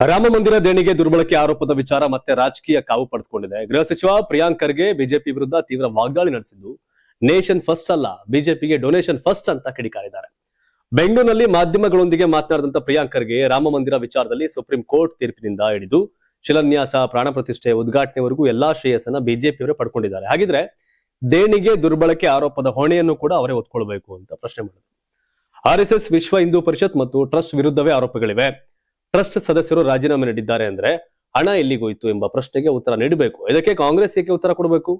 ರಾಮ ಮಂದಿರ ದೇಣಿಗೆ ದುರ್ಬಳಕೆ ಆರೋಪದ ವಿಚಾರ ಮತ್ತೆ ರಾಜಕೀಯ ಕಾವು ಪಡೆದುಕೊಂಡಿದೆ. ಗೃಹ ಸಚಿವ ಪ್ರಿಯಾಂಕ್ ಖರ್ಗೆ ಬಿಜೆಪಿ ವಿರುದ್ಧ ತೀವ್ರ ವಾಗ್ದಾಳಿ ನಡೆಸಿದ್ದು, ನೇಷನ್ ಫಸ್ಟ್ ಅಲ್ಲ, ಬಿಜೆಪಿಗೆ ಡೊನೇಷನ್ ಫಸ್ಟ್ ಅಂತ ಕಿಡಿಕಾರಿದ್ದಾರೆ. ಬೆಂಗಳೂರಿನಲ್ಲಿ ಮಾಧ್ಯಮಗಳೊಂದಿಗೆ ಮಾತನಾಡಿದಂತ ಪ್ರಿಯಾಂಕ್ ಖರ್ಗೆ ರಾಮ ಮಂದಿರ ವಿಚಾರದಲ್ಲಿ ಸುಪ್ರೀಂ ಕೋರ್ಟ್ ತೀರ್ಪಿನಿಂದ ಹಿಡಿದು ಶಿಲಾನ್ಯಾಸ, ಪ್ರಾಣ ಪ್ರತಿಷ್ಠೆ, ಉದ್ಘಾಟನೆವರೆಗೂ ಎಲ್ಲಾ ಶ್ರೇಯಸ್ಸನ್ನ ಬಿಜೆಪಿಯವರೇ ಪಡ್ಕೊಂಡಿದ್ದಾರೆ. ಹಾಗಿದ್ರೆ ದೇಣಿಗೆ ದುರ್ಬಳಕೆ ಆರೋಪದ ಹೊಣೆಯನ್ನು ಕೂಡ ಅವರೇ ಹೊತ್ಕೊಳ್ಬೇಕು ಅಂತ ಪ್ರಶ್ನೆ ಮಾಡಿದ್ರು. RSS, ವಿಶ್ವ ಹಿಂದೂ ಪರಿಷತ್ ಮತ್ತು ಟ್ರಸ್ಟ್ ವಿರುದ್ಧವೇ ಆರೋಪಗಳಿವೆ. ಟ್ರಸ್ಟ್ ಸದಸ್ಯರು ರಾಜೀನಾಮೆ ನೀಡಿದ್ದಾರೆ ಅಂದ್ರೆ ಹಣ ಎಲ್ಲಿಗೋಯ್ತು ಎಂಬ ಪ್ರಶ್ನೆಗೆ ಉತ್ತರ ನೀಡಬೇಕು. ಇದಕ್ಕೆ ಕಾಂಗ್ರೆಸ್ ಏಕೆ ಉತ್ತರ ಕೊಡಬೇಕು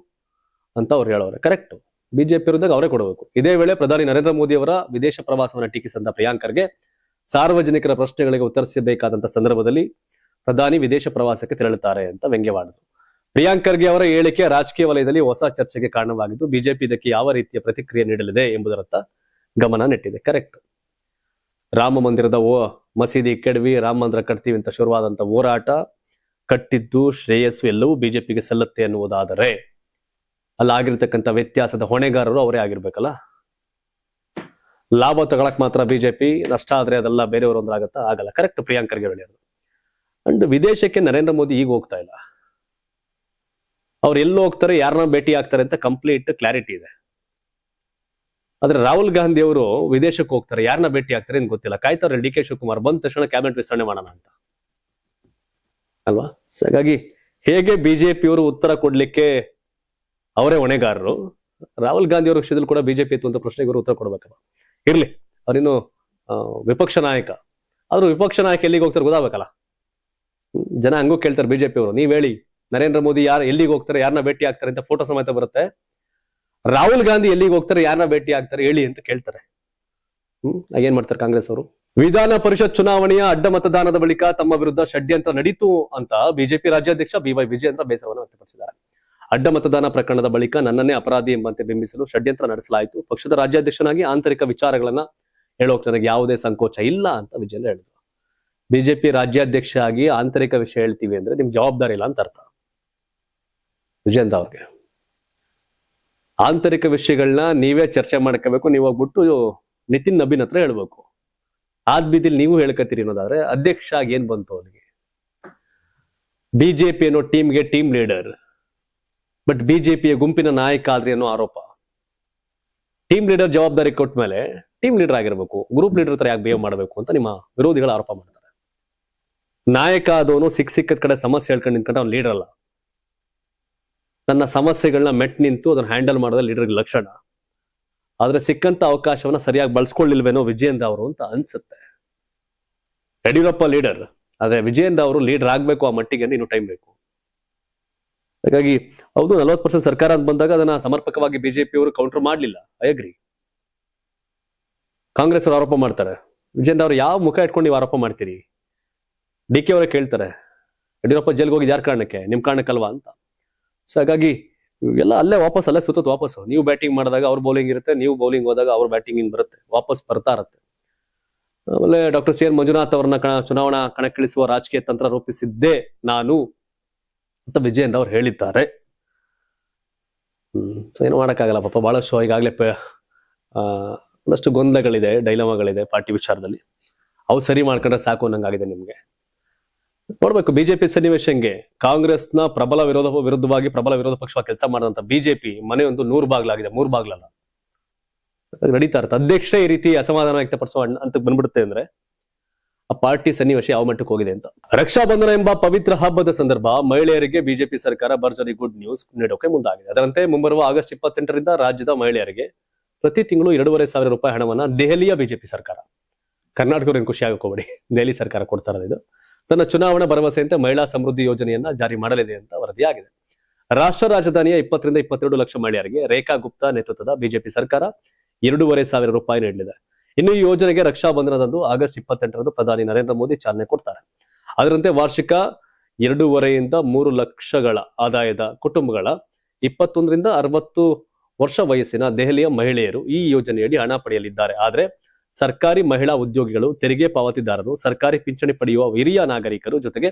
ಅಂತ ಅವ್ರು ಹೇಳೋರೆ. ಕರೆಕ್ಟ್, ಬಿಜೆಪಿ ವಿರುದ್ಧ ಅವರೇ ಕೊಡಬೇಕು. ಇದೇ ವೇಳೆ ಪ್ರಧಾನಿ ನರೇಂದ್ರ ಮೋದಿ ಅವರ ವಿದೇಶ ಪ್ರವಾಸವನ್ನು ಟೀಕಿಸಿದ ಪ್ರಿಯಾಂಕ್ ಖರ್ಗೆ ಸಾರ್ವಜನಿಕರ ಪ್ರಶ್ನೆಗಳಿಗೆ ಉತ್ತರಿಸಬೇಕಾದಂತ ಸಂದರ್ಭದಲ್ಲಿ ಪ್ರಧಾನಿ ವಿದೇಶ ಪ್ರವಾಸಕ್ಕೆ ತೆರಳುತ್ತಾರೆ ಅಂತ ವ್ಯಂಗ್ಯವಾಡಿದ್ರು. ಪ್ರಿಯಾಂಕ್ ಖರ್ಗೆ ಅವರ ಹೇಳಿಕೆ ರಾಜಕೀಯ ವಲಯದಲ್ಲಿ ಹೊಸ ಚರ್ಚೆಗೆ ಕಾರಣವಾಗಿದ್ದು, ಬಿಜೆಪಿ ಇದಕ್ಕೆ ಯಾವ ರೀತಿಯ ಪ್ರತಿಕ್ರಿಯೆ ನೀಡಲಿದೆ ಎಂಬುದರತ್ತ ಗಮನ ನೆಟ್ಟಿದೆ. ಕರೆಕ್ಟ್, ರಾಮ ಮಂದಿರದ ಮಸೀದಿ ಕೆಡವಿ ರಾಮ ಮಂದಿರ ಕಟ್ತೀವಿ ಅಂತ ಶುರುವಾದಂತ ಹೋರಾಟ, ಕಟ್ಟಿದ್ದು ಶ್ರೇಯಸ್ಸು ಎಲ್ಲವೂ ಬಿಜೆಪಿಗೆ ಸಲ್ಲತ್ತೆ ಅನ್ನುವುದಾದರೆ ಅಲ್ಲಾಗಿರ್ತಕ್ಕಂಥ ವ್ಯತ್ಯಾಸದ ಹೊಣೆಗಾರರು ಅವರೇ ಆಗಿರ್ಬೇಕಲ್ಲ. ಲಾಭ ತಗೊಳಕ್ ಮಾತ್ರ ಬಿಜೆಪಿ, ನಷ್ಟ ಆದ್ರೆ ಅದೆಲ್ಲ ಬೇರೆಯವರೊಂದಾಗತ್ತಾ? ಆಗಲ್ಲ. ಕರೆಕ್ಟ್, ಪ್ರಿಯಾಂಕ್ ಖರ್ಗೆ ಹೇಳಿದ್ರು. ಅಂಡ್ ವಿದೇಶಕ್ಕೆ ನರೇಂದ್ರ ಮೋದಿ ಈಗ ಹೋಗ್ತಾ ಇಲ್ಲ. ಅವ್ರು ಎಲ್ಲಿ ಹೋಗ್ತಾರೆ, ಯಾರನ್ನ ಭೇಟಿ ಆಗ್ತಾರೆ ಅಂತ ಕಂಪ್ಲೀಟ್ ಕ್ಲಾರಿಟಿ ಇದೆ. ಆದ್ರೆ ರಾಹುಲ್ ಗಾಂಧಿ ಅವರು ವಿದೇಶಕ್ಕೆ ಹೋಗ್ತಾರೆ, ಯಾರನ್ನ ಭೇಟಿ ಆಗ್ತಾರೆ ಅಂತ ಗೊತ್ತಿಲ್ಲ. ಕಾಯ್ತಾರೆ DK ಶಿವಕುಮಾರ್ ಬಂದ ತಕ್ಷಣ ಕ್ಯಾಬಿನೆಟ್ ವಿಸ್ತರಣೆ ಮಾಡೋಣ ಅಂತ ಅಲ್ವಾ. ಹಾಗಾಗಿ ಹೇಗೆ ಬಿಜೆಪಿಯವರು ಉತ್ತರ ಕೊಡ್ಲಿಕ್ಕೆ ಅವರೇ ಹೊಣೆಗಾರರು, ರಾಹುಲ್ ಗಾಂಧಿ ಅವರ ವಿಷಯದಲ್ಲಿ ಕೂಡ ಬಿಜೆಪಿ ಇತ್ತು ಅಂತ ಪ್ರಶ್ನೆಗೆ ಉತ್ತರ ಕೊಡ್ಬೇಕಲ್ಲ. ಇರ್ಲಿ, ಅವರಿನ್ನು ವಿಪಕ್ಷ ನಾಯಕ ಆದ್ರೂ ವಿಪಕ್ಷ ನಾಯಕ ಎಲ್ಲಿಗೆ ಹೋಗ್ತಾರೆ ಗೊತ್ತಾಗಬೇಕಲ್ಲ. ಜನ ಹಂಗೂ ಕೇಳ್ತಾರೆ ಬಿಜೆಪಿ ಅವರು, ನೀವ್ ಹೇಳಿ ನರೇಂದ್ರ ಮೋದಿ ಯಾರು ಎಲ್ಲಿಗೆ ಹೋಗ್ತಾರೆ, ಯಾರನ್ನ ಭೇಟಿ ಆಗ್ತಾರೆ ಅಂತ ಫೋಟೋ ಸಮೇತ ಬರುತ್ತೆ. ರಾಹುಲ್ ಗಾಂಧಿ ಎಲ್ಲಿಗೆ ಹೋಗ್ತಾರೆ, ಯಾರನ್ನ ಭೇಟಿ ಆಗ್ತಾರೆ ಹೇಳಿ ಅಂತ ಕೇಳ್ತಾರೆ. ಏನ್ ಮಾಡ್ತಾರೆ ಕಾಂಗ್ರೆಸ್ ಅವರು? ವಿಧಾನ ಪರಿಷತ್ ಚುನಾವಣೆಯ ಅಡ್ಡ ಮತದಾನದ ಬಳಿಕ ತಮ್ಮ ವಿರುದ್ಧ ಷಡ್ಯಂತ್ರ ನಡೀತು ಅಂತ ಬಿಜೆಪಿ ರಾಜ್ಯಾಧ್ಯಕ್ಷ BY ವಿಜಯೇಂದ್ರ ಬೇಸರವನ್ನು ವ್ಯಕ್ತಪಡಿಸಿದ್ದಾರೆ. ಅಡ್ಡ ಮತದಾನ ಪ್ರಕರಣದ ಬಳಿಕ ನನ್ನನ್ನೇ ಅಪರಾಧಿ ಎಂಬಂತೆ ಬಿಂಬಿಸಲು ಷಡ್ಯಂತ್ರ ನಡೆಸಲಾಯಿತು. ಪಕ್ಷದ ರಾಜ್ಯಾಧ್ಯಕ್ಷನಾಗಿ ಆಂತರಿಕ ವಿಚಾರಗಳನ್ನ ಹೇಳೋಕೆ ನನಗೆ ಯಾವುದೇ ಸಂಕೋಚ ಇಲ್ಲ ಅಂತ ವಿಜಯೇಂದ್ರ ಹೇಳಿದ್ರು. ಬಿಜೆಪಿ ರಾಜ್ಯಾಧ್ಯಕ್ಷ ಆಗಿ ಆಂತರಿಕ ವಿಷಯ ಹೇಳ್ತೀವಿ ಅಂದ್ರೆ ನಿಮ್ಗೆ ಜವಾಬ್ದಾರಿ ಇಲ್ಲ ಅಂತ ಅರ್ಥ. ವಿಜಯೇಂದ್ರ ಅವ್ರಿಗೆ ಆಂತರಿಕ ವಿಷಯಗಳನ್ನ ನೀವೇ ಚರ್ಚೆ ಮಾಡ್ಕೋಬೇಕು. ನೀವು ಹೋಗ್ಬಿಟ್ಟು ನಿತಿನ್ ನಬೀನ್ ಹತ್ರ ಹೇಳ್ಬೇಕು. ಆದ್ ಬೀದಿಲ್ ನೀವು ಹೇಳ್ಕತ್ತೀರಿ ಅನ್ನೋದಾದ್ರೆ ಅಧ್ಯಕ್ಷ ಆಗಿ ಏನ್ ಬಂತು ಅವನಿಗೆ? ಬಿಜೆಪಿ ಅನ್ನೋ ಟೀಮ್ಗೆ ಟೀಮ್ ಲೀಡರ್, ಬಟ್ ಬಿಜೆಪಿಯ ಗುಂಪಿನ ನಾಯಕ ಆದ್ರಿ ಅನ್ನೋ ಆರೋಪ. ಟೀಮ್ ಲೀಡರ್ ಜವಾಬ್ದಾರಿ ಕೊಟ್ಟ ಮೇಲೆ ಟೀಮ್ ಲೀಡರ್ ಆಗಿರ್ಬೇಕು, ಗ್ರೂಪ್ ಲೀಡರ್ ತರ ಯಾಕೆ ಬಿಹೇವ್ ಮಾಡಬೇಕು ಅಂತ ನಿಮ್ಮ ವಿರೋಧಿಗಳ ಆರೋಪ ಮಾಡ್ತಾರೆ. ನಾಯಕ ಆದವನು ಸಿಕ್ಕದ ಕಡೆ ಸಮಸ್ಯೆ ಹೇಳ್ಕೊಂಡು ನಿಂತ್ಕೊಂಡ್ರೆ ಅವ್ನು ಲೀಡರ್ ಅಲ್ಲ. ತನ್ನ ಸಮಸ್ಯೆಗಳನ್ನ ಮೆಟ್ ನಿಂತು ಅದನ್ನ ಹ್ಯಾಂಡಲ್ ಮಾಡೋದ ಲೀಡರ್ಗೆ ಲಕ್ಷಣ. ಆದ್ರೆ ಸಿಕ್ಕಂತ ಅವಕಾಶವನ್ನ ಸರಿಯಾಗಿ ಬಳಸ್ಕೊಳ್ಳಿಲ್ವೇನೋ ವಿಜಯೇಂದ್ರ ಅವರು ಅಂತ ಅನ್ಸುತ್ತೆ. ಯಡಿಯೂರಪ್ಪ ಲೀಡರ್, ಆದ್ರೆ ವಿಜಯೇಂದ್ರ ಅವರು ಲೀಡರ್ ಆಗ್ಬೇಕು ಆ ಮಟ್ಟಿಗೆ ಇನ್ನು ಟೈಮ್ ಬೇಕು. ಹಾಗಾಗಿ ಹೌದು, 40% ಸರ್ಕಾರ ಅಂತ ಬಂದಾಗ ಅದನ್ನ ಸಮರ್ಪಕವಾಗಿ ಬಿಜೆಪಿ ಅವರು ಕೌಂಟರ್ ಮಾಡ್ಲಿಲ್ಲ. I agree. ಕಾಂಗ್ರೆಸ್ ಅವರು ಆರೋಪ ಮಾಡ್ತಾರೆ. ವಿಜಯೇಂದ್ರ ಅವರು ಯಾವ ಮುಖ ಇಟ್ಕೊಂಡು ನೀವು ಆರೋಪ ಮಾಡ್ತೀರಿ? DK ಅವರೇ ಕೇಳ್ತಾರೆ, ಯಡಿಯೂರಪ್ಪ ಜೈಲ್ಗೆ ಹೋಗಿದ್ ಯಾರ ಕಾರಣಕ್ಕೆ? ನಿಮ್ ಕಾರಣಕ್ಕಲ್ವಾ ಅಂತ. ಸೊ ಹಾಗಾಗಿ ಎಲ್ಲ ಅಲ್ಲೇ ಸುತ್ತತ್ ವಾಪಸ್ಸು. ನೀವು ಬ್ಯಾಟಿಂಗ್ ಮಾಡಿದಾಗ ಅವ್ರ ಬೌಲಿಂಗ್ ಇರುತ್ತೆ, ನೀವು ಬೌಲಿಂಗ್ ಹೋದಾಗ ಅವ್ರ ಬ್ಯಾಟಿಂಗ್ ಇನ್ ಬರುತ್ತೆ, ವಾಪಸ್ ಬರ್ತಾ ಇರುತ್ತೆ. ಆಮೇಲೆ ಡಾಕ್ಟರ್ CN ಮಂಜುನಾಥ್ ಅವರನ್ನ ಚುನಾವಣಾ ಕಣಕ್ಕಿಳಿಸುವ ರಾಜಕೀಯ ತಂತ್ರ ರೂಪಿಸಿದ್ದೆ ನಾನು ಅಂತ ವಿಜಯೇಂದ್ರ ಅವ್ರು ಹೇಳಿದ್ದಾರೆ. ಏನು ಮಾಡಕ್ಕಾಗಲ್ಲ ಪಾಪ. ಬಹಳಷ್ಟು ಈಗಾಗಲೇ ಒಂದಷ್ಟು ಗೊಂದಲಗಳಿದೆ, ಡೈಲಮಾಗಳಿದೆ ಪಾರ್ಟಿ ವಿಚಾರದಲ್ಲಿ. ಅವು ಸರಿ ಮಾಡ್ಕೊಂಡ್ರೆ ಸಾಕು ಅನ್ನಂಗಾಗಿದೆ ನಿಮ್ಗೆ. ನೋಡ್ಬೇಕು ಬಿಜೆಪಿ ಸನ್ನಿವೇಶಂಗೆ. ಕಾಂಗ್ರೆಸ್ನ ಪ್ರಬಲ ವಿರುದ್ಧವಾಗಿ ಪ್ರಬಲ ವಿರೋಧ ಪಕ್ಷ ಕೆಲಸ ಮಾಡಿದಂತ ಬಿಜೆಪಿ ಮನೆಯೊಂದು 100 ಬಾಗ್ಲಾಗಿದೆ, 3 ಬಾಗ್ಲಲ್ಲ. ನಡೀತಾ ಇರುತ್ತೆ. ಅಧ್ಯಕ್ಷ ಈ ರೀತಿ ಅಸಮಾಧಾನ ವ್ಯಕ್ತಪಡಿಸುವ ಅಂತ ಬಂದ್ಬಿಡುತ್ತೆ ಅಂದ್ರೆ ಆ ಪಾರ್ಟಿ ಸನ್ನಿವೇಶ ಯಾವ ಮಟ್ಟಕ್ಕೆ ಹೋಗಿದೆ ಅಂತ. ರಕ್ಷಾ ಬಂಧನ ಎಂಬ ಪವಿತ್ರ ಹಬ್ಬದ ಸಂದರ್ಭ ಮಹಿಳೆಯರಿಗೆ ಬಿಜೆಪಿ ಸರ್ಕಾರ ಭರ್ಜರಿ ಗುಡ್ ನ್ಯೂಸ್ ನೀಡೋಕೆ ಮುಂದಾಗಿದೆ. ಅದರಂತೆ ಮುಂಬರುವ ಆಗಸ್ಟ್ 28ರಿಂದ ರಾಜ್ಯದ ಮಹಿಳೆಯರಿಗೆ ಪ್ರತಿ ತಿಂಗಳು 2,500 ರೂಪಾಯಿ ಹಣವನ್ನ ದೆಹಲಿಯ ಬಿಜೆಪಿ ಸರ್ಕಾರ, ಕರ್ನಾಟಕದವ್ರೇನು ಖುಷಿ ಆಗೋಕೋಬೇಡಿ, ದೆಹಲಿ ಸರ್ಕಾರ ಕೊಡ್ತಾ ಇರೋದು ಇದು, ತನ್ನ ಚುನಾವಣಾ ಭರವಸೆಯಂತೆ ಮಹಿಳಾ ಸಮೃದ್ಧಿ ಯೋಜನೆಯನ್ನ ಜಾರಿ ಮಾಡಲಿದೆ ಅಂತ ವರದಿಯಾಗಿದೆ. ರಾಷ್ಟ್ರ ರಾಜಧಾನಿಯ 20ರಿಂದ 22 ಲಕ್ಷ ಮಹಿಳೆಯರಿಗೆ ರೇಖಾ ಗುಪ್ತಾ ನೇತೃತ್ವದ ಬಿಜೆಪಿ ಸರ್ಕಾರ 2,500 ರೂಪಾಯಿ ನೀಡಲಿದೆ. ಇನ್ನು ಈ ಯೋಜನೆಗೆ ರಕ್ಷಾ ಬಂಧನದಂದು ಆಗಸ್ಟ್ 28ರಂದು ಪ್ರಧಾನಿ ನರೇಂದ್ರ ಮೋದಿ ಚಾಲನೆ ಕೊಡ್ತಾರೆ. ಅದರಂತೆ ವಾರ್ಷಿಕ 2.5ರಿಂದ 3 ಲಕ್ಷಗಳ ಆದಾಯದ ಕುಟುಂಬಗಳ 21ರಿಂದ 60 ವರ್ಷ ವಯಸ್ಸಿನ ದೆಹಲಿಯ ಮಹಿಳೆಯರು ಈ ಯೋಜನೆಯಡಿ ಹಣ ಪಡೆಯಲಿದ್ದಾರೆ. ಆದ್ರೆ ಸರ್ಕಾರಿ ಮಹಿಳಾ ಉದ್ಯೋಗಿಗಳು, ತೆರಿಗೆ ಪಾವತಿದಾರರು, ಸರ್ಕಾರಿ ಪಿಂಚಣಿ ಪಡೆಯುವ ಹಿರಿಯ ನಾಗರಿಕರು, ಜೊತೆಗೆ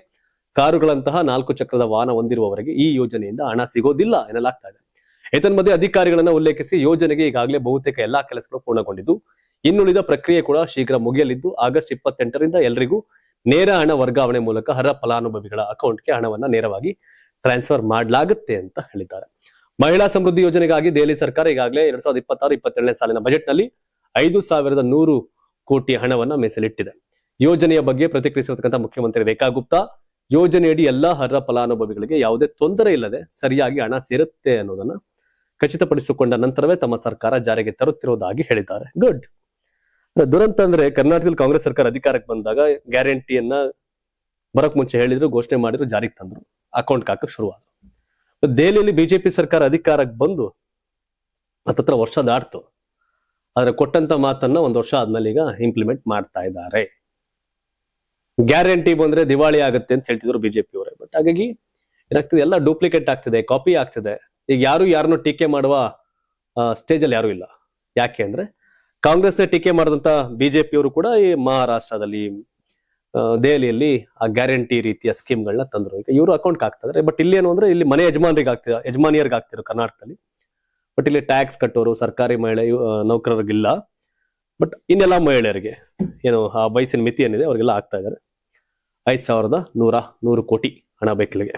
ಕಾರುಗಳಂತಹ 4 ಚಕ್ರದ ವಾಹನ ಹೊಂದಿರುವವರಿಗೆ ಈ ಯೋಜನೆಯಿಂದ ಹಣ ಸಿಗೋದಿಲ್ಲ ಎನ್ನಲಾಗ್ತಾ ಇದೆ. ಏತನ್ಮಧ್ಯೆ ಅಧಿಕಾರಿಗಳನ್ನ ಉಲ್ಲೇಖಿಸಿ ಯೋಜನೆಗೆ ಈಗಾಗಲೇ ಬಹುತೇಕ ಎಲ್ಲಾ ಕೆಲಸಗಳು ಪೂರ್ಣಗೊಂಡಿದ್ದು ಇನ್ನುಳಿದ ಪ್ರಕ್ರಿಯೆ ಕೂಡ ಶೀಘ್ರ ಮುಗಿಯಲಿದ್ದು ಆಗಸ್ಟ್ 28ರಿಂದ ಎಲ್ಲರಿಗೂ ನೇರ ಹಣ ವರ್ಗಾವಣೆ ಮೂಲಕ ಅರ್ಹ ಫಲಾನುಭವಿಗಳ ಅಕೌಂಟ್ಗೆ ಹಣವನ್ನ ನೇರವಾಗಿ ಟ್ರಾನ್ಸ್ಫರ್ ಮಾಡಲಾಗುತ್ತೆ ಅಂತ ಹೇಳಿದ್ದಾರೆ. ಮಹಿಳಾ ಸಮೃದ್ಧಿ ಯೋಜನೆಗಾಗಿ ದೆಹಲಿ ಸರ್ಕಾರ ಈಗಾಗಲೇ 2026-27ನೇ ಸಾಲಿನ ಬಜೆಟ್ನಲ್ಲಿ 5,100 ಕೋಟಿ ಹಣವನ್ನ ಮೀಸಲಿಟ್ಟಿದೆ. ಯೋಜನೆಯ ಬಗ್ಗೆ ಪ್ರತಿಕ್ರಿಯಿಸಿರ್ತಕ್ಕಂಥ ಮುಖ್ಯಮಂತ್ರಿ ರೇಖಾ ಗುಪ್ತಾ, ಯೋಜನೆಯಡಿ ಎಲ್ಲಾ ಅರ್ಹ ಫಲಾನುಭವಿಗಳಿಗೆ ಯಾವುದೇ ತೊಂದರೆ ಇಲ್ಲದೆ ಸರಿಯಾಗಿ ಹಣ ಸೇರುತ್ತೆ ಅನ್ನೋದನ್ನ ಖಚಿತಪಡಿಸಿಕೊಂಡ ನಂತರವೇ ತಮ್ಮ ಸರ್ಕಾರ ಜಾರಿಗೆ ತರುತ್ತಿರುವುದಾಗಿ ಹೇಳಿದ್ದಾರೆ. ಗುಡ್. ದುರಂತ ಅಂದ್ರೆ ಕರ್ನಾಟಕದಲ್ಲಿ ಕಾಂಗ್ರೆಸ್ ಸರ್ಕಾರ ಅಧಿಕಾರಕ್ಕೆ ಬಂದಾಗ ಗ್ಯಾರಂಟಿಯನ್ನ ಬರಕ್ ಮುಂಚೆ ಹೇಳಿದ್ರು, ಘೋಷಣೆ ಮಾಡಿದ್ರು, ಜಾರಿಗೆ ತಂದ್ರು, ಅಕೌಂಟ್ ಹಾಕಕ್ ಶುರುವಾದ್ರು. ದೆಹಲಿಯಲ್ಲಿ ಬಿಜೆಪಿ ಸರ್ಕಾರ ಅಧಿಕಾರಕ್ಕೆ ಬಂದು ಹತ್ತತ್ರ ವರ್ಷ ದಾಟ್ತು. ಆದ್ರೆ ಕೊಟ್ಟಂತ ಮಾತನ್ನ 1 ವರ್ಷ ಆದ್ಮೇಲೆ ಈಗ ಇಂಪ್ಲಿಮೆಂಟ್ ಮಾಡ್ತಾ ಇದ್ದಾರೆ. ಗ್ಯಾರಂಟಿ ಬಂದ್ರೆ ದಿವಾಳಿ ಆಗುತ್ತೆ ಅಂತ ಹೇಳ್ತಿದ್ರು ಬಿಜೆಪಿ ಅವರೇ. ಬಟ್ ಹಾಗಾಗಿ ಏನಾಗ್ತದೆ, ಎಲ್ಲ ಡೂಪ್ಲಿಕೇಟ್ ಆಗ್ತಿದೆ, ಕಾಪಿ ಆಗ್ತಿದೆ. ಈಗ ಯಾರನ್ನು ಟೀಕೆ ಮಾಡುವ ಸ್ಟೇಜ್ ಅಲ್ಲಿ ಯಾರು ಇಲ್ಲ. ಯಾಕೆ ಅಂದ್ರೆ ಕಾಂಗ್ರೆಸ್ ಟೀಕೆ ಮಾಡಿದಂತ ಬಿಜೆಪಿ ಅವರು ಕೂಡ ಈ ಮಹಾರಾಷ್ಟ್ರದಲ್ಲಿ, ದೆಹಲಿಯಲ್ಲಿ ಆ ಗ್ಯಾರಂಟಿ ರೀತಿಯ ಸ್ಕೀಮ್ಗಳನ್ನ ತಂದ್ರು. ಈಗ ಇವರು ಅಕೌಂಟ್ ಹಾಕ್ತಿದ್ದಾರೆ. ಬಟ್ ಇಲ್ಲಿ ಏನು ಅಂದ್ರೆ, ಇಲ್ಲಿ ಮನೆ ಯಜಮಾನಿಯರಿಗೆ ಆಗ್ತಿರೋ ಕರ್ನಾಟಕದಲ್ಲಿ. ಬಟ್ ಇಲ್ಲಿ ಟ್ಯಾಕ್ಸ್ ಕಟ್ಟೋರು, ಸರ್ಕಾರಿ ಮಹಿಳೆ ನೌಕರರಿಗಿಲ್ಲ. ಬಟ್ ಇನ್ನೆಲ್ಲ ಮಹಿಳೆಯರಿಗೆ ಏನು ಆ ವಯಸ್ಸಿನ ಮಿತಿ ಏನಿದೆ ಅವ್ರಿಗೆಲ್ಲ ಆಗ್ತಾ ಇದ್ದಾರೆ. 5,100 ಕೋಟಿ ಹಣ ಬೇಕಿಲ್ಲಿಗೆ.